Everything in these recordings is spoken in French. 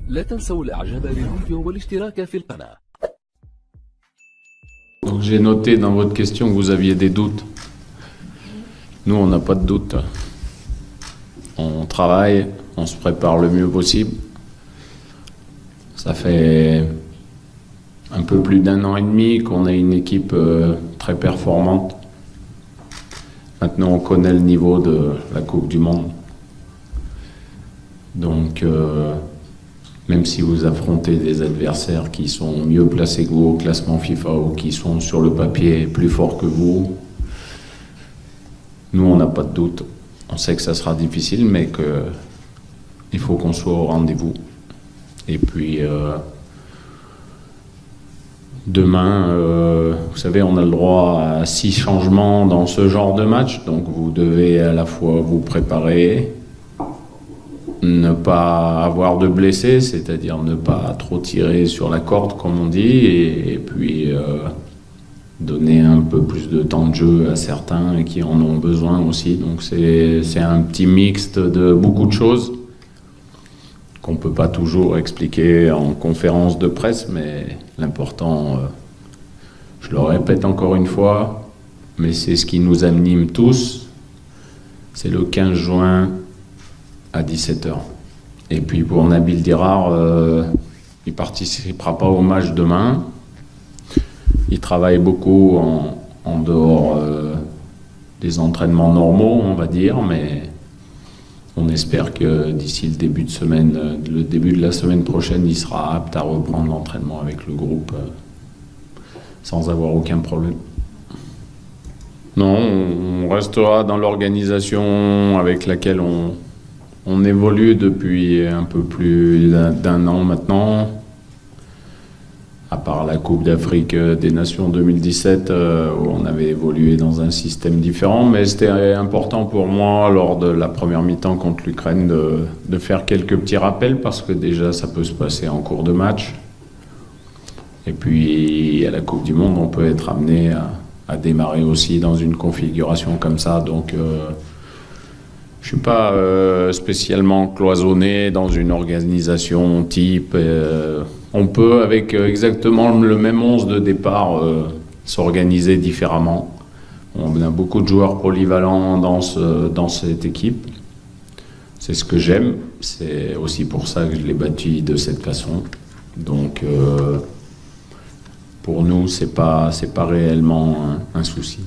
لا تنسوا الاعجاب بالفيديو والاشتراك في القناة. Donc j'ai noté dans votre question que vous aviez des doutes. Nous, on n'a pas de doute. On travaille, on se prépare le mieux possible. Ça fait un peu plus d'un an et demi qu'on a une équipe très performante. Maintenant, on connaît le niveau de la Coupe du Monde. Donc, même si vous affrontez des adversaires qui sont mieux placés que vous au classement FIFA ou qui sont sur le papier plus forts que vous, nous, on n'a pas de doute. On sait que ça sera difficile, mais qu'il faut qu'on soit au rendez-vous. Et puis, demain, vous savez, on a le droit à 6 changements dans ce genre de match. Donc, vous devez à la fois vous préparer, ne pas avoir de blessés, c'est-à-dire ne pas trop tirer sur la corde, comme on dit, et puis donner un peu plus de temps de jeu à certains qui en ont besoin aussi. Donc c'est un petit mixte de beaucoup de choses qu'on ne peut pas toujours expliquer en conférence de presse, mais l'important, je le répète encore une fois, mais c'est ce qui nous anime tous, c'est le 15 juin à 17h. Et puis pour Nabil Dirar, il ne participera pas au match demain. Il travaille beaucoup en dehors des entraînements normaux, on va dire, mais on espère que d'ici le début de la semaine prochaine, il sera apte à reprendre l'entraînement avec le groupe sans avoir aucun problème. Non, on restera dans l'organisation avec laquelle on évolue depuis un peu plus d'un an maintenant. À part la Coupe d'Afrique des Nations 2017, où on avait évolué dans un système différent. Mais c'était important pour moi, lors de la première mi-temps contre l'Ukraine, de faire quelques petits rappels, parce que déjà, ça peut se passer en cours de match. Et puis, à la Coupe du Monde, on peut être amené à démarrer aussi dans une configuration comme ça. Donc, je ne suis pas spécialement cloisonné dans une organisation type. On peut, avec exactement le même 11 de départ, s'organiser différemment. On a beaucoup de joueurs polyvalents dans cette équipe. C'est ce que j'aime. C'est aussi pour ça que je l'ai bâti de cette façon. Donc, pour nous, c'est pas réellement un souci.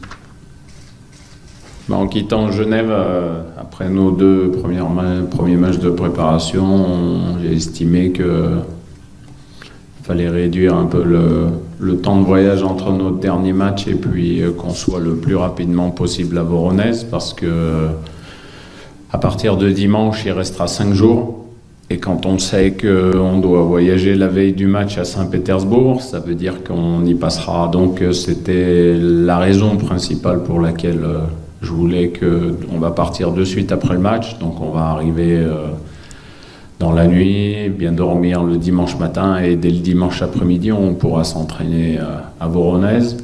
En quittant Genève, après nos 2 premiers matchs de préparation, j'ai estimé qu'il fallait réduire un peu le temps de voyage entre notre dernier match et puis qu'on soit le plus rapidement possible à Voronezh, parce que à partir de dimanche, il restera 5 jours. Et quand on sait qu'on doit voyager la veille du match à Saint-Pétersbourg, ça veut dire qu'on y passera. Donc c'était la raison principale pour laquelle je voulais qu'on va partir de suite après le match. Donc on va arriver dans la nuit, bien dormir le dimanche matin, et dès le dimanche après-midi, on pourra s'entraîner à Voronezh.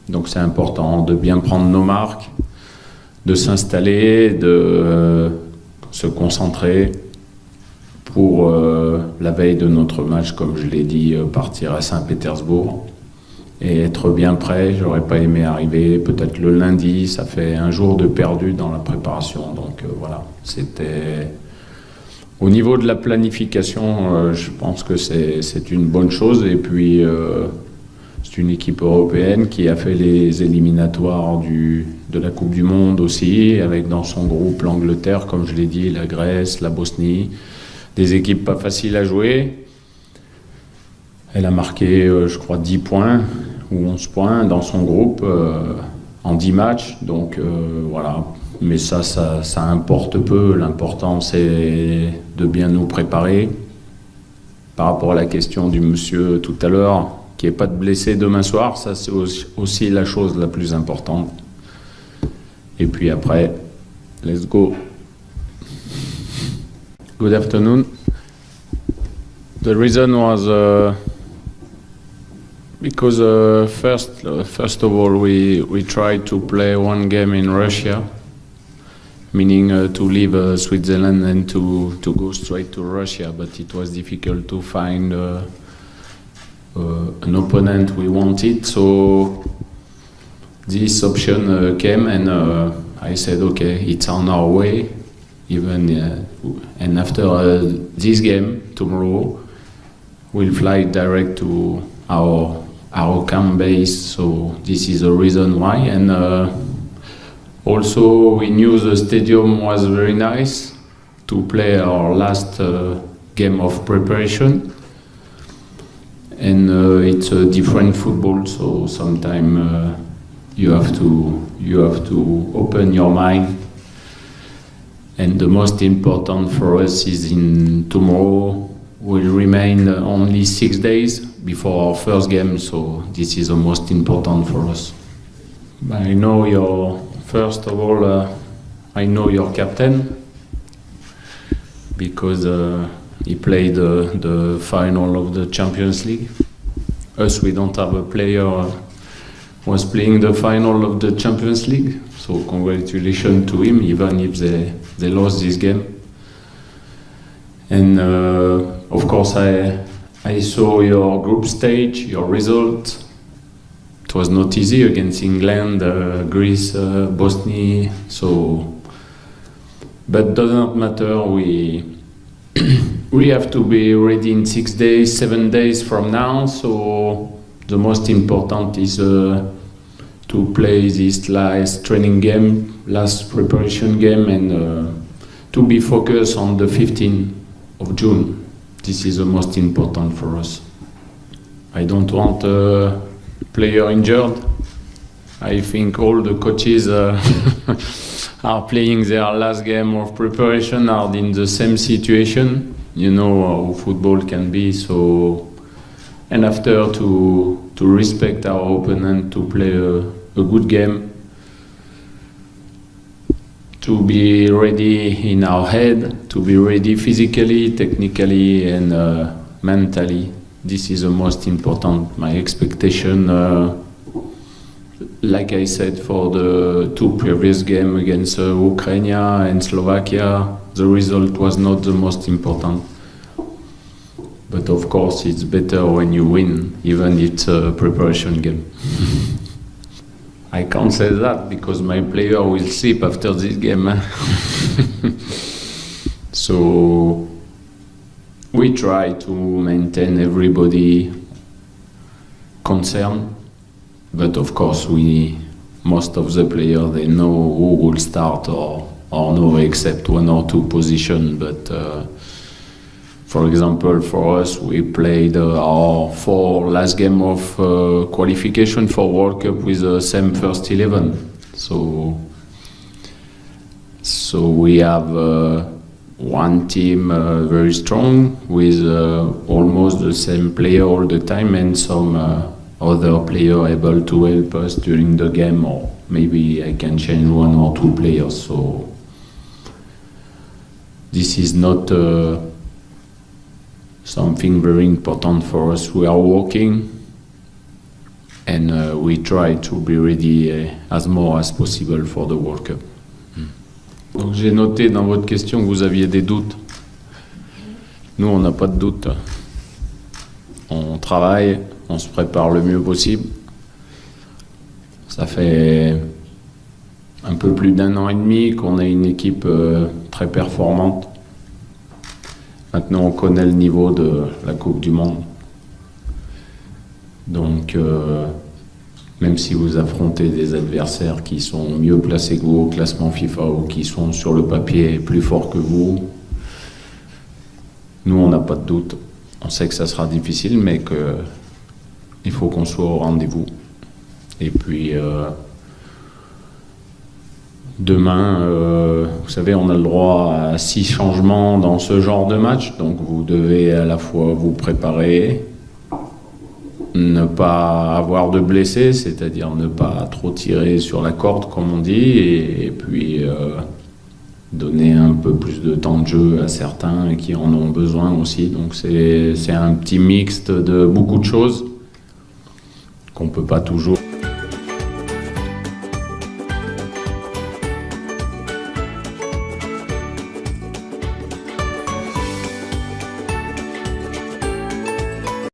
Donc c'est important de bien prendre nos marques, de s'installer, de se concentrer pour la veille de notre match, comme je l'ai dit, partir à Saint-Pétersbourg et être bien prêt. J'aurais pas aimé arriver peut-être le lundi, ça fait un jour de perdu dans la préparation. Donc voilà, c'était... Au niveau de la planification, je pense que c'est une bonne chose. Et puis, c'est une équipe européenne qui a fait les éliminatoires de la Coupe du Monde aussi, avec dans son groupe l'Angleterre, comme je l'ai dit, la Grèce, la Bosnie. Des équipes pas faciles à jouer. Elle a marqué, je crois, 10 points ou 11 points dans son groupe en 10 matchs. Donc voilà. Mais ça importe peu. L'important, c'est de bien nous préparer. Par rapport à la question du monsieur tout à l'heure, qu'il n'y ait pas de blessés demain soir, ça c'est aussi la chose la plus importante. Et puis après, let's go. Good afternoon. The reason was because first of all we tried to play one game in Russia, meaning to leave Switzerland and to go straight to Russia, but it was difficult to find an opponent we wanted, so this option came, and I said, okay, it's on our way, and after this game tomorrow, we'll fly direct to our camp base, so this is the reason why. And also we knew the stadium was very nice to play our last game of preparation, and it's a different football, so sometimes you have to open your mind. And the most important for us is in tomorrow will remain only 6 days before our first game, so this is the most important for us. I know first of all, I know your captain, because he played the final of the Champions League. Us, we don't have a player was playing the final of the Champions League, so congratulations to him, even if they lost this game. And of course, I saw your group stage, your result. It was not easy against England, Greece, Bosnia. But doesn't matter. We have to be ready in 6 days, 7 days from now. So the most important is to play this last training game, last preparation game, and to be focused on the 15th of June. This is the most important for us. I don't want a player injured. I think all the coaches are playing their last game of preparation, are in the same situation. You know how football can be, so. And after to respect our opponent, to play a good game, to be ready in our head, to be ready physically, technically, and mentally. This is the most important. My expectation, like I said, for the 2 previous games against Ukraine and Slovakia, the result was not the most important. But of course, it's better when you win, even if it's a preparation game. I can't say that because my player will sleep after this game. So we try to maintain everybody concerned, but of course most of the players, they know who will start or no, except 1 or 2 positions. But for example, for us, we played our 4 last game of qualification for World Cup with the same first 11. So we have one team very strong with almost the same player all the time, and some other player able to help us during the game, or maybe I can change 1 or 2 players. So this is not something very important for us. We are working, and we try to be ready as more as possible for the World Cup. Donc j'ai noté dans votre question que vous aviez des doutes. Nous, on n'a pas de doute. On travaille, on se prépare le mieux possible. Ça fait un peu plus d'1 an et demi qu'on a une équipe très performante. Maintenant, on connaît le niveau de la Coupe du Monde. Donc, même si vous affrontez des adversaires qui sont mieux placés que vous au classement FIFA ou qui sont sur le papier plus forts que vous, nous, on n'a pas de doute. On sait que ça sera difficile, mais qu'il faut qu'on soit au rendez-vous. Et puis, demain, vous savez, on a le droit à 6 changements dans ce genre de match, donc vous devez à la fois vous préparer, ne pas avoir de blessés, c'est-à-dire ne pas trop tirer sur la corde, comme on dit, et puis donner un peu plus de temps de jeu à certains qui en ont besoin aussi. Donc c'est un petit mixte de beaucoup de choses qu'on ne peut pas toujours